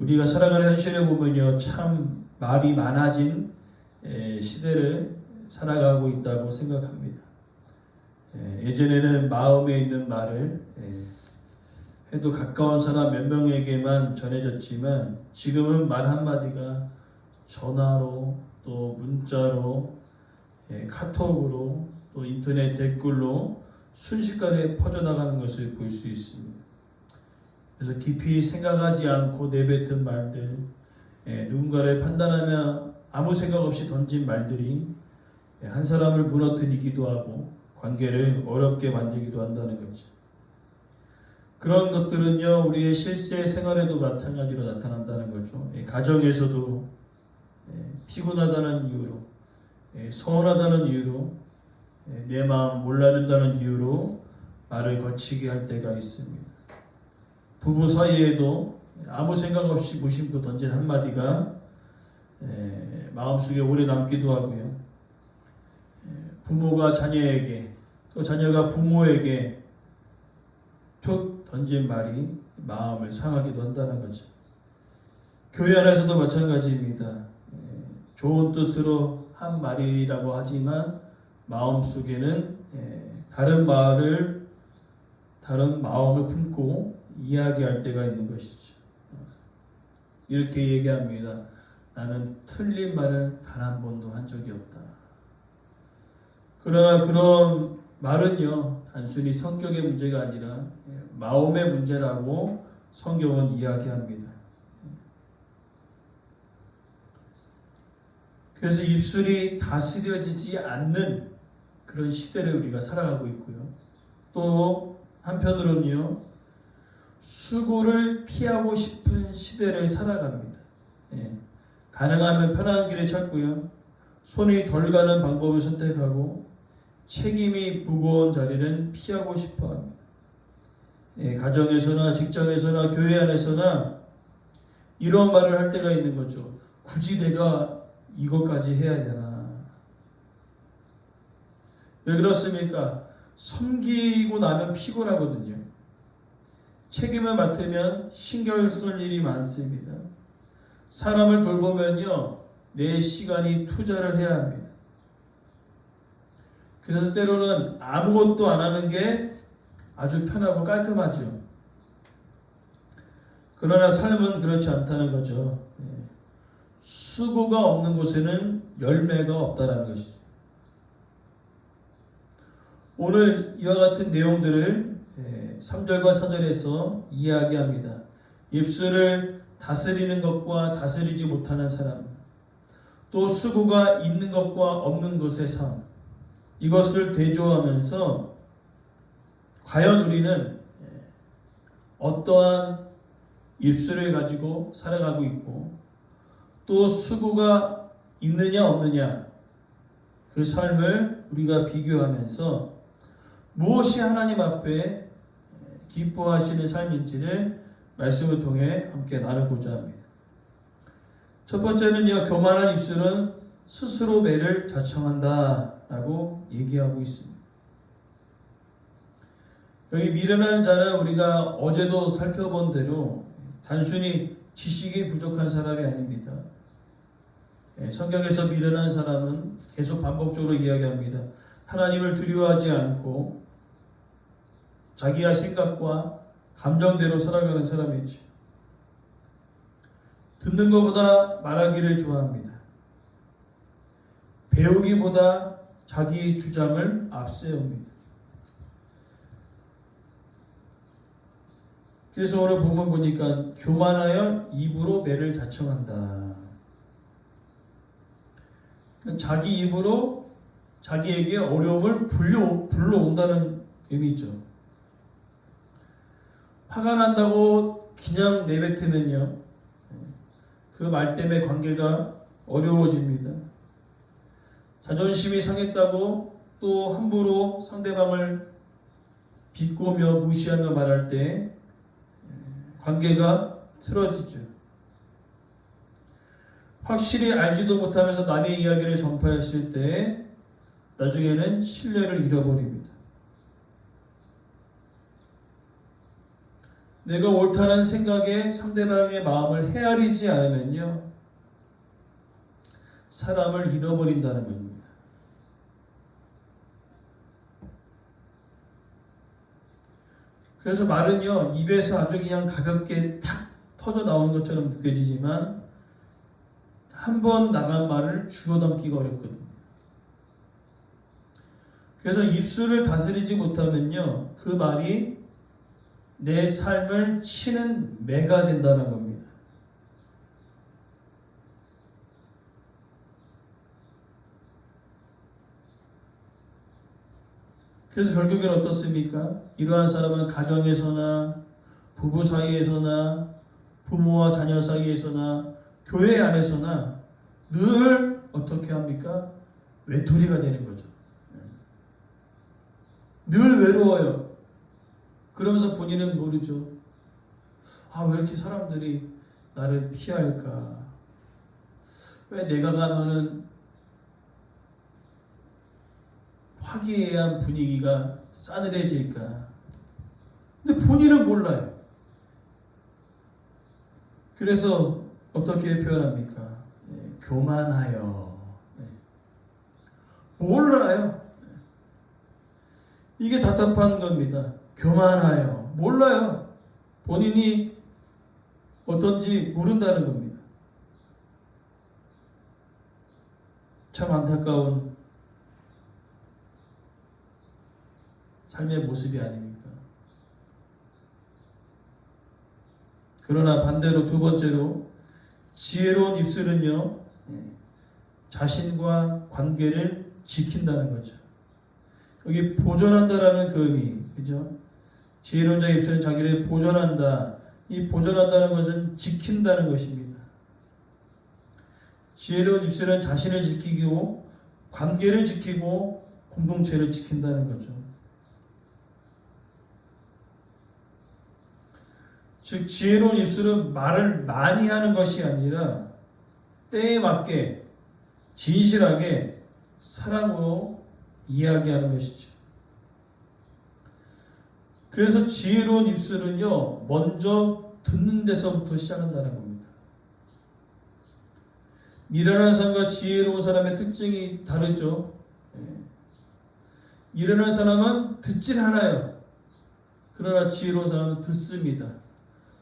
우리가 살아가는 현실을 보면요, 참 말이 많아진 시대를 살아가고 있다고 생각합니다. 예전에는 마음에 있는 말을 해도 가까운 사람 몇 명에게만 전해졌지만 지금은 말 한마디가 전화로 또 문자로 카톡으로 또 인터넷 댓글로 순식간에 퍼져나가는 것을 볼 수 있습니다. 그래서 깊이 생각하지 않고 내뱉은 말들, 누군가를 판단하며 아무 생각 없이 던진 말들이 한 사람을 무너뜨리기도 하고 관계를 어렵게 만들기도 한다는 거죠. 그런 것들은요, 우리의 실제 생활에도 마찬가지로 나타난다는 거죠. 가정에서도 피곤하다는 이유로, 서운하다는 이유로, 내 마음 몰라준다는 이유로 말을 거치게 할 때가 있습니다. 부부 사이에도 아무 생각 없이 무심코 던진 한마디가 마음속에 오래 남기도 하고요. 부모가 자녀에게 또 자녀가 부모에게 툭 던진 말이 마음을 상하기도 한다는 거죠. 교회 안에서도 마찬가지입니다. 좋은 뜻으로 한 말이라고 하지만 마음속에는 다른 마음을 품고 이야기할 때가 있는 것이죠. 이렇게 얘기합니다. 나는 틀린 말을 단 한 번도 한 적이 없다. 그러나 그런 말은요, 단순히 성격의 문제가 아니라 마음의 문제라고 성경은 이야기합니다. 그래서 입술이 다스려지지 않는 그런 시대를 우리가 살아가고 있고요. 또 한편으로는요, 수고를 피하고 싶은 시대를 살아갑니다. 가능하면 편한 길을 찾고요. 손이 덜 가는 방법을 선택하고 책임이 무거운 자리는 피하고 싶어 합니다. 가정에서나 직장에서나 교회 안에서나 이런 말을 할 때가 있는 거죠. 굳이 내가 이것까지 해야 되나? 왜 그렇습니까? 섬기고 나면 피곤하거든요. 책임을 맡으면 신경 쓸 일이 많습니다. 사람을 돌보면요, 내 시간이 투자를 해야 합니다. 그래서 때로는 아무것도 안 하는 게 아주 편하고 깔끔하죠. 그러나 삶은 그렇지 않다는 거죠. 수고가 없는 곳에는 열매가 없다는 것이죠. 오늘 이와 같은 내용들을 3절과 4절에서 이야기합니다. 입술을 다스리는 것과 다스리지 못하는 사람, 또 수고가 있는 것과 없는 것의 삶, 이것을 대조하면서 과연 우리는 어떠한 입술을 가지고 살아가고 있고 또 수고가 있느냐 없느냐, 그 삶을 우리가 비교하면서 무엇이 하나님 앞에 기뻐하시는 삶인지를 말씀을 통해 함께 나누고자 합니다. 첫 번째는요, 교만한 입술은 스스로 매를 자청한다 라고 얘기하고 있습니다. 여기 미련한 자는 우리가 어제도 살펴본 대로 단순히 지식이 부족한 사람이 아닙니다. 성경에서 미련한 사람은 계속 반복적으로 이야기합니다. 하나님을 두려워하지 않고 자기의 생각과 감정대로 살아가는 사람이죠. 듣는 것보다 말하기를 좋아합니다. 배우기보다 자기 주장을 앞세웁니다. 그래서 오늘 본문 보니까 교만하여 입으로 매를 자청한다. 자기 입으로 자기에게 어려움을 불러온다는 의미죠. 화가 난다고 그냥 내뱉으면요, 그 말 때문에 관계가 어려워집니다. 자존심이 상했다고 또 함부로 상대방을 비꼬며 무시하며 말할 때 관계가 틀어지죠. 확실히 알지도 못하면서 남의 이야기를 전파했을 때 나중에는 신뢰를 잃어버립니다. 내가 옳다는 생각에 상대방의 마음을 헤아리지 않으면요, 사람을 잃어버린다는 겁니다. 그래서 말은요, 입에서 아주 그냥 가볍게 탁 터져 나오는 것처럼 느껴지지만 한 번 나간 말을 주워 담기가 어렵거든요. 그래서 입술을 다스리지 못하면요, 그 말이 내 삶을 치는 매가 된다는 겁니다. 그래서 결국엔 어떻습니까? 이러한 사람은 가정에서나 부부 사이에서나 부모와 자녀 사이에서나 교회 안에서나 늘 어떻게 합니까? 외톨이가 되는 거죠. 늘 외로워요. 그러면서 본인은 모르죠. 아, 왜 이렇게 사람들이 나를 피할까? 왜 내가 가면은 화기애애한 분위기가 싸늘해질까? 근데 본인은 몰라요. 그래서 어떻게 표현합니까? 교만하여. 몰라요. 이게 답답한 겁니다. 교만하여. 몰라요. 본인이 어떤지 모른다는 겁니다. 참 안타까운 삶의 모습이 아닙니까? 그러나 반대로 두 번째로 지혜로운 입술은요, 자신과 관계를 지킨다는 거죠. 여기 보존한다라는 그 의미, 그죠? 지혜로운 자의 입술은 자기를 보존한다. 이 보존한다는 것은 지킨다는 것입니다. 지혜로운 입술은 자신을 지키고 관계를 지키고 공동체를 지킨다는 거죠. 즉 지혜로운 입술은 말을 많이 하는 것이 아니라 때에 맞게 진실하게 사랑으로 이야기하는 것이죠. 그래서 지혜로운 입술은요, 먼저 듣는 데서부터 시작한다는 겁니다. 미련한 사람과 지혜로운 사람의 특징이 다르죠. 미련한 사람은 듣질 않아요. 그러나 지혜로운 사람은 듣습니다.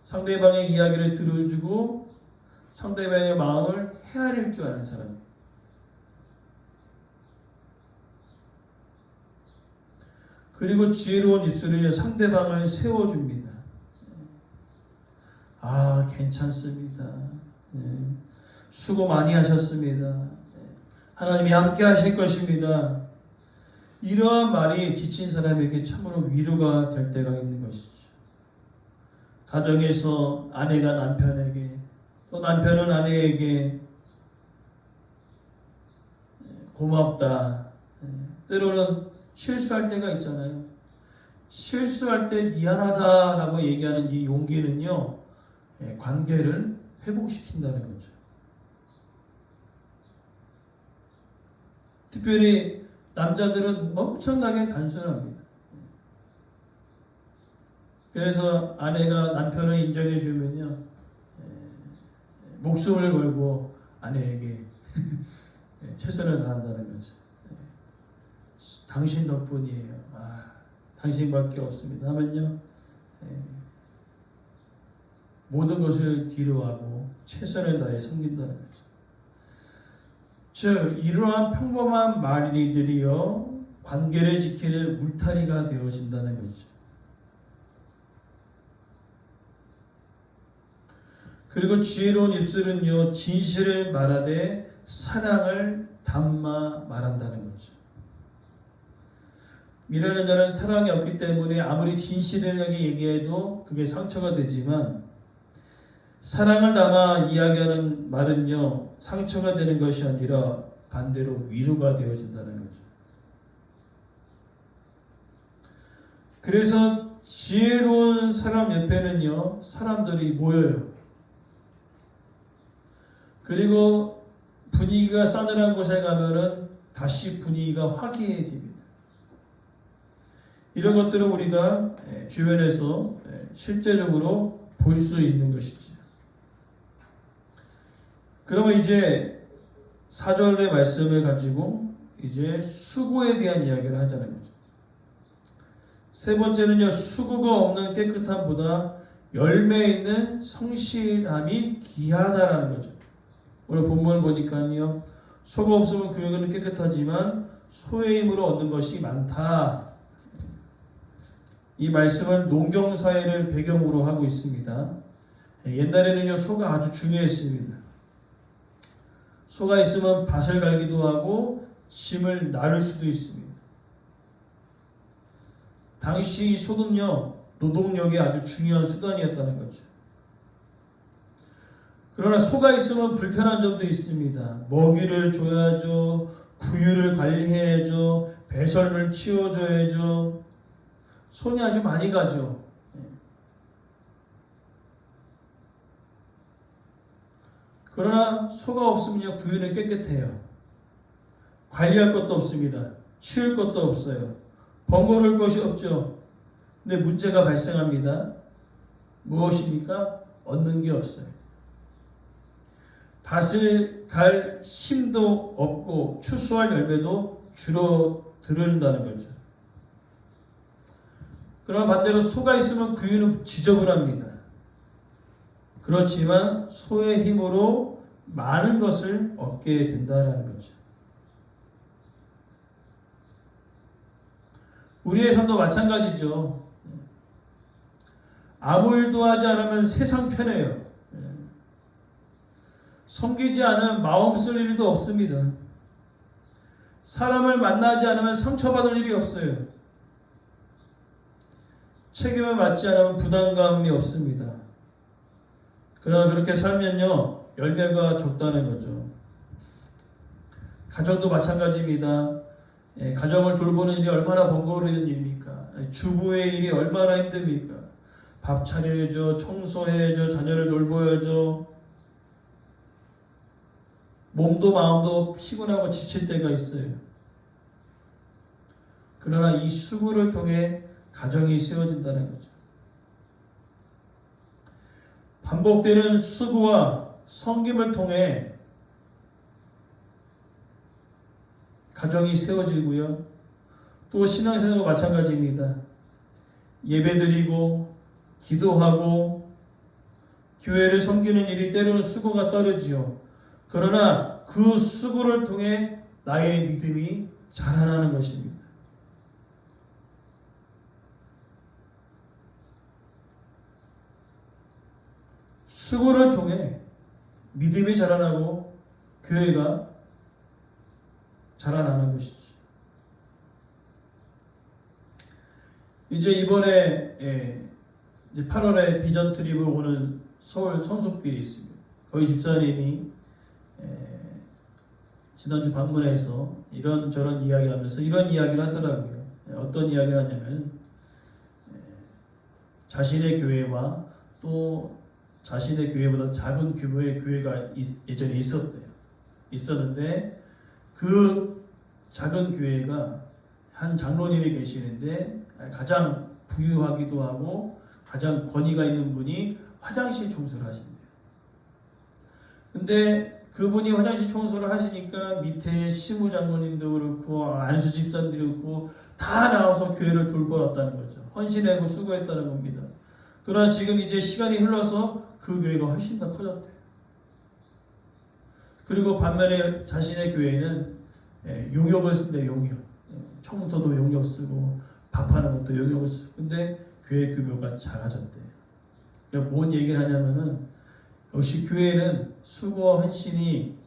상대방의 이야기를 들어주고 상대방의 마음을 헤아릴 줄 아는 사람. 그리고 지혜로운 입술은 상대방을 세워줍니다. 아, 괜찮습니다. 수고 많이 하셨습니다. 하나님이 함께 하실 것입니다. 이러한 말이 지친 사람에게 참으로 위로가 될 때가 있는 것이죠. 가정에서 아내가 남편에게, 또 남편은 아내에게 고맙다. 때로는 실수할 때가 있잖아요. 실수할 때 미안하다라고 얘기하는 이 용기는요, 관계를 회복시킨다는 거죠. 특별히 남자들은 엄청나게 단순합니다. 그래서 아내가 남편을 인정해 주면요, 목숨을 걸고 아내에게 최선을 다한다는 거죠. 당신 덕분이에요. 아, 당신밖에 없습니다. 하면요, 모든 것을 뒤로하고 최선을 다해 섬긴다는 거죠. 즉 이러한 평범한 말들이요, 관계를 지키는 울타리가 되어진다는 거죠. 그리고 지혜로운 입술은요, 진실을 말하되 사랑을 담아 말한다는 거죠. 미련한 자는 사랑이 없기 때문에 아무리 진실하게 얘기해도 그게 상처가 되지만, 사랑을 담아 이야기하는 말은요, 상처가 되는 것이 아니라 반대로 위로가 되어진다는 거죠. 그래서 지혜로운 사람 옆에는요, 사람들이 모여요. 그리고 분위기가 싸늘한 곳에 가면은 다시 분위기가 화기애애집니다. 이런 것들을 우리가 주변에서 실제적으로 볼 수 있는 것이죠. 그러면 이제 4절의 말씀을 가지고 이제 수고에 대한 이야기를 하자는 거죠. 세 번째는요, 수고가 없는 깨끗함보다 열매 있는 성실함이 귀하다라는 거죠. 오늘 본문을 보니까요, 소가 없으면 그 영은 깨끗하지만 소의 힘으로 얻는 것이 많다. 이 말씀은 농경사회를 배경으로 하고 있습니다. 옛날에는요, 소가 아주 중요했습니다. 소가 있으면 밭을 갈기도 하고 짐을 나를 수도 있습니다. 당시 소는요, 노동력이 아주 중요한 수단이었다는 거죠. 그러나 소가 있으면 불편한 점도 있습니다. 먹이를 줘야죠, 구유를 관리해야죠, 배설물 치워줘야죠. 손이 아주 많이 가죠. 그러나 소가 없으면요, 구유는 깨끗해요. 관리할 것도 없습니다. 치울 것도 없어요. 번거로울 것이 없죠. 근데 문제가 발생합니다. 무엇입니까? 얻는 게 없어요. 밭을 갈 힘도 없고 추수할 열매도 줄어든다는 거죠. 그러나 반대로 소가 있으면 구유는 지저분합니다. 그렇지만 소의 힘으로 많은 것을 얻게 된다는 거죠. 우리의 삶도 마찬가지죠. 아무 일도 하지 않으면 세상 편해요. 섬기지 않으면 마음 쓸 일도 없습니다. 사람을 만나지 않으면 상처받을 일이 없어요. 책임을 맡지 않으면 부담감이 없습니다. 그러나 그렇게 살면요, 열매가 적다는 거죠. 가정도 마찬가지입니다. 가정을 돌보는 일이 얼마나 번거로운 일입니까? 주부의 일이 얼마나 힘듭니까? 밥 차려야죠, 청소해야죠, 자녀를 돌봐야죠. 몸도 마음도 피곤하고 지칠 때가 있어요. 그러나 이 수고를 통해 가정이 세워진다는 거죠. 반복되는 수고와 섬김을 통해 가정이 세워지고요. 또 신앙생활도 마찬가지입니다. 예배드리고 기도하고 교회를 섬기는 일이 때로는 수고가 따르지요. 그러나 그 수고를 통해 나의 믿음이 자라나는 것입니다. 수고를 통해 믿음이 자라나고 교회가 자라나는 것이죠. 이제 이번에 이제 8월에 비전 트립을 오는 서울 성속교회에 있습니다. 거기 집사님이 지난주 방문해서 이런저런 이야기하면서 이런 이야기를 하더라고요. 어떤 이야기를 하냐면 자신의 교회와 또 자신의 교회보다 작은 규모의 교회가 예전에 있었는데 그 작은 교회가 한 장로님이 계시는데 가장 부유하기도 하고 가장 권위가 있는 분이 화장실 청소를 하신대요. 근데 그분이 화장실 청소를 하시니까 밑에 시무 장로님도 그렇고 안수 집사님도 그렇고 다 나와서 교회를 돌보았다는 거죠. 헌신하고 수고했다는 겁니다. 그러나 지금 이제 시간이 흘러서 그 교회가 훨씬 더 커졌대요. 그리고 반면에 자신의 교회는 용역을 쓴대요. 용역. 청소도 용역 쓰고 밥하는 것도 용역을 쓰고. 근데 교회 규모가 작아졌대요. 그러니까 뭔 얘기를 하냐면은 역시 교회는 수고와 헌신이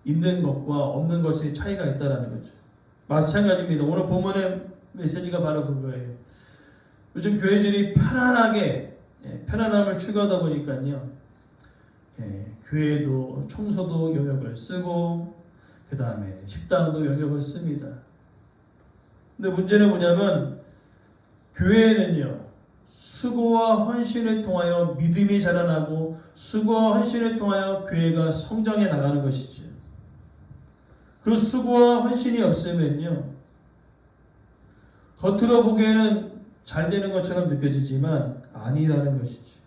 있는 것과 없는 것의 차이가 있다는 거죠. 마찬가지입니다. 오늘 본문의 메시지가 바로 그거예요. 요즘 교회들이 편안함을 추구하다 보니까요. 교회도 청소도 용역을 쓰고 그 다음에 식당도 용역을 씁니다. 근데 문제는 뭐냐면 교회는요. 수고와 헌신을 통하여 믿음이 자라나고 수고와 헌신을 통하여 교회가 성장해 나가는 것이죠. 그 수고와 헌신이 없으면요. 겉으로 보기에는 잘 되는 것처럼 느껴지지만 아니라는 것이죠.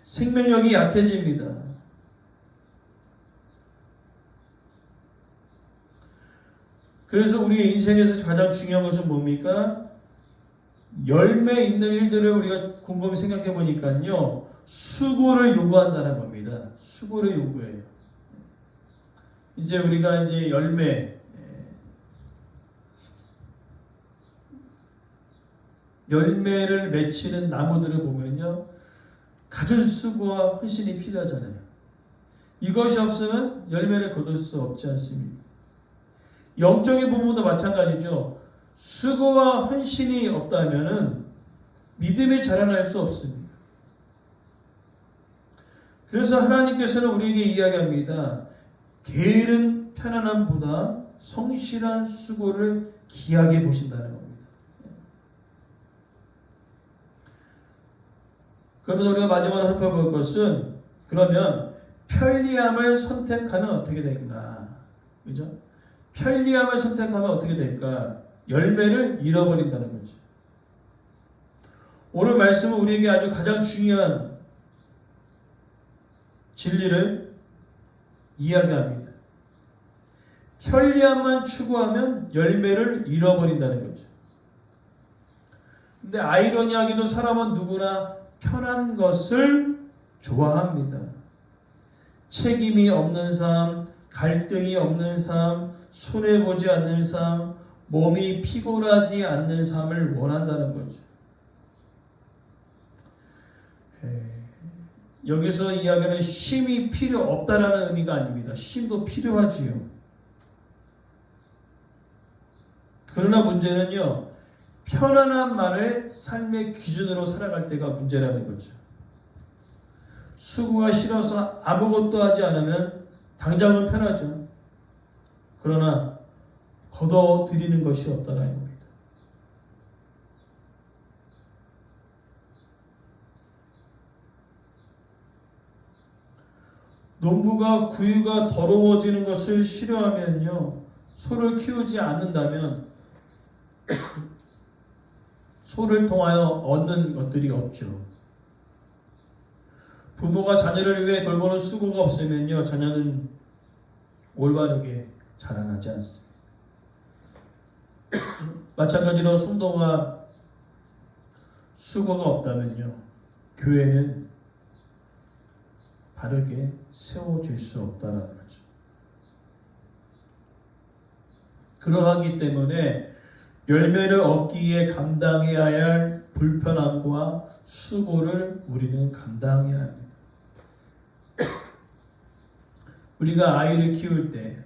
생명력이 약해집니다. 그래서 우리의 인생에서 가장 중요한 것은 뭡니까? 열매 있는 일들을 우리가 곰곰이 생각해 보니까요, 수고를 요구한다는 겁니다. 수고를 요구해요. 이제 우리가 이제 열매를 맺히는 나무들을 보면요, 갖은 수고와 헌신이 필요하잖아요. 이것이 없으면 열매를 거둘 수 없지 않습니까? 영적인 부분도 마찬가지죠. 수고와 헌신이 없다면은 믿음이 자라날 수 없습니다. 그래서 하나님께서는 우리에게 이야기합니다. 게으른 편안함보다 성실한 수고를 귀하게 보신다는 겁니다. 그러면서 우리가 마지막으로 살펴볼 것은, 그러면 편리함을 선택하면 어떻게 될까? 그죠? 편리함을 선택하면 어떻게 될까? 열매를 잃어버린다는 거죠. 오늘 말씀은 우리에게 아주 가장 중요한 진리를 이야기합니다. 편리함만 추구하면 열매를 잃어버린다는 거죠. 근데 아이러니하게도 사람은 누구나 편한 것을 좋아합니다. 책임이 없는 삶, 갈등이 없는 삶, 손해보지 않는 삶, 몸이 피곤하지 않는 삶을 원한다는 거죠. 여기서 이야기는 쉼이 필요 없다라는 의미가 아닙니다. 쉼도 필요하지요. 그러나 문제는요, 편안함만을 삶의 기준으로 살아갈 때가 문제라는 거죠. 수고가 싫어서 아무것도 하지 않으면 당장은 편하죠. 그러나 거둬들이는 것이 없다는 겁니다. 농부가 구유가 더러워지는 것을 싫어하면요, 소를 키우지 않는다면 소를 통하여 얻는 것들이 없죠. 부모가 자녀를 위해 돌보는 수고가 없으면요, 자녀는 올바르게 자라나지 않습니다. 마찬가지로 성도가 수고가 없다면요, 교회는 바르게 세워질 수 없다는 거죠. 그러하기 때문에 열매를 얻기 위해 감당해야 할 불편함과 수고를 우리는 감당해야 합니다. 우리가 아이를 키울 때,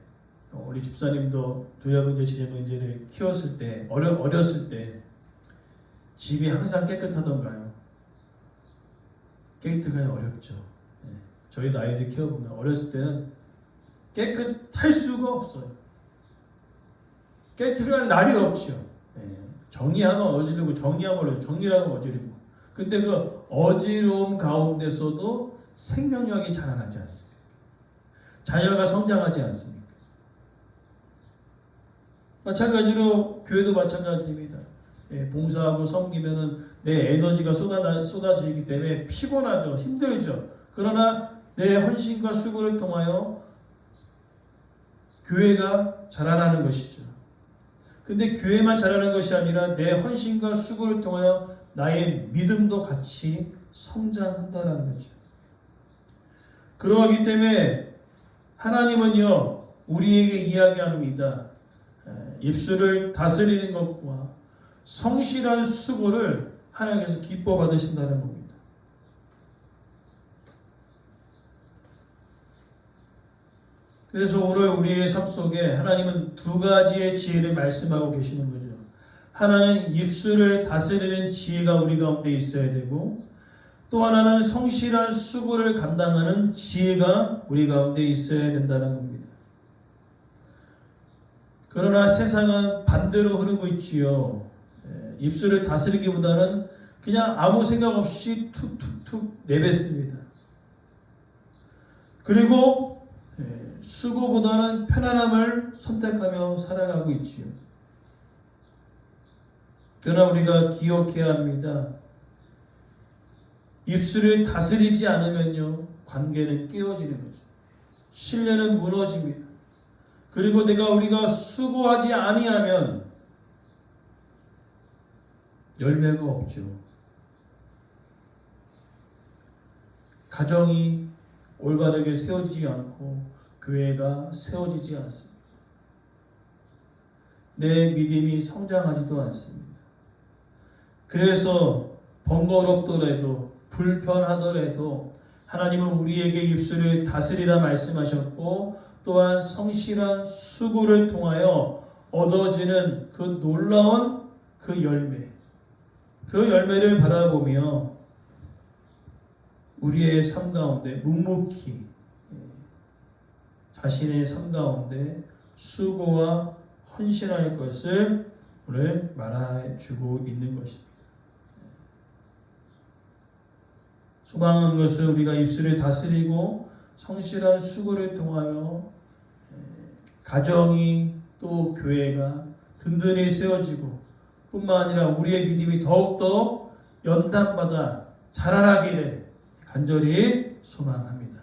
우리 집사님도 조여병제, 지제병제를 키웠을 때, 어렸을 때 집이 항상 깨끗하던가요? 깨끗하기 어렵죠. 저희도 아이들 키워보면 어렸을 때는 깨끗할 수가 없어요. 깨끗할 날이 없죠. 정리하면 어지르고, 정리하면 정리하면 어지르고. 근데 그 어지러움 가운데서도 생명력이 자라나지 않습니까? 자녀가 성장하지 않습니까? 마찬가지로 교회도 마찬가지입니다. 봉사하고 섬기면은 내 에너지가 쏟아지기 때문에 피곤하죠. 힘들죠. 그러나 내 헌신과 수고를 통하여 교회가 자라나는 것이죠. 근데 교회만 자라는 것이 아니라 내 헌신과 수고를 통하여 나의 믿음도 같이 성장한다는 거죠. 그러하기 때문에 하나님은요, 우리에게 이야기합니다. 입술을 다스리는 것과 성실한 수고를 하나님께서 기뻐 받으신다는 겁니다. 그래서 오늘 우리의 삶 속에 하나님은 두 가지의 지혜를 말씀하고 계시는 거죠. 하나는 입술을 다스리는 지혜가 우리 가운데 있어야 되고, 또 하나는 성실한 수고를 감당하는 지혜가 우리 가운데 있어야 된다는 겁니다. 그러나 세상은 반대로 흐르고 있지요. 입술을 다스리기보다는 그냥 아무 생각 없이 툭툭툭 내뱉습니다. 그리고 수고보다는 편안함을 선택하며 살아가고 있지요. 그러나 우리가 기억해야 합니다. 입술을 다스리지 않으면요, 관계는 깨어지는 거죠. 신뢰는 무너집니다. 그리고 우리가 수고하지 아니하면 열매가 없죠. 가정이 올바르게 세워지지 않고 교회가 세워지지 않습니다. 내 믿음이 성장하지도 않습니다. 그래서 번거롭더라도 불편하더라도 하나님은 우리에게 입술을 다스리라 말씀하셨고, 또한 성실한 수고를 통하여 얻어지는 그 놀라운 그 열매를 바라보며 우리의 삶 가운데 묵묵히 자신의 삶 가운데 수고와 헌신할 것을 오늘 말해주고 있는 것입니다. 소망하는 것은 우리가 입술을 다스리고 성실한 수고를 통하여 가정이 또 교회가 든든히 세워지고 뿐만 아니라 우리의 믿음이 더욱더 연단받아 자라나기를 간절히 소망합니다.